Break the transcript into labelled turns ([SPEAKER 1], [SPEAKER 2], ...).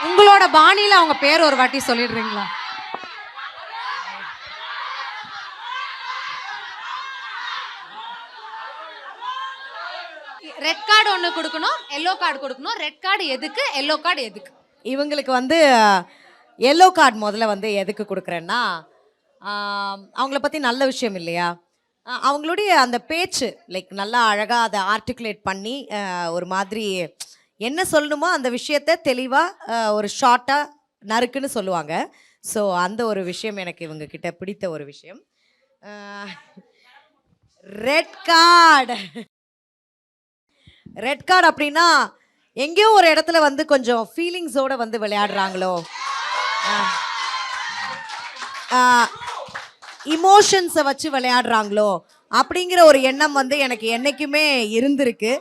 [SPEAKER 1] உங்களோட பாணியில அவங்க பேர் ஒரு வாட்டி சொல்லிடுறீங்களா? ரெட் கார்டு ஒன்று கொடுக்கணும், எல்லோ கார்டு கொடுக்கணும். ரெட் கார்டு எதுக்கு, எல்லோ கார்டு எதுக்கு?
[SPEAKER 2] இவங்களுக்கு வந்து எல்லோ கார்டு முதல்ல வந்து எதுக்கு கொடுக்குறேன்னா, அவங்கள பற்றி நல்ல விஷயம் இல்லையா? அவங்களுடைய அந்த பேச்சு லைக் நல்லா அழகாக அதை ஆர்டிகுலேட் பண்ணி ஒரு மாதிரி என்ன சொல்லணுமோ அந்த விஷயத்த தெளிவாக ஒரு ஷார்ட்டாக நறுக்குன்னு சொல்லுவாங்க. ஸோ அந்த ஒரு விஷயம் எனக்கு இவங்க கிட்ட பிடித்த ஒரு விஷயம். ரெட் கார்டு ரெட் கார்டு அப்படின்னா எங்கேயோ ஒரு இடத்துல வந்து கொஞ்சம் ஃபீலிங்ஸோட வந்து விளையாடுறாங்களோ, இமோஷன்ஸை வச்சு விளையாடுறாங்களோ அப்படிங்கிற ஒரு எண்ணம் வந்து எனக்கு என்னைக்குமே இருந்திருக்கு.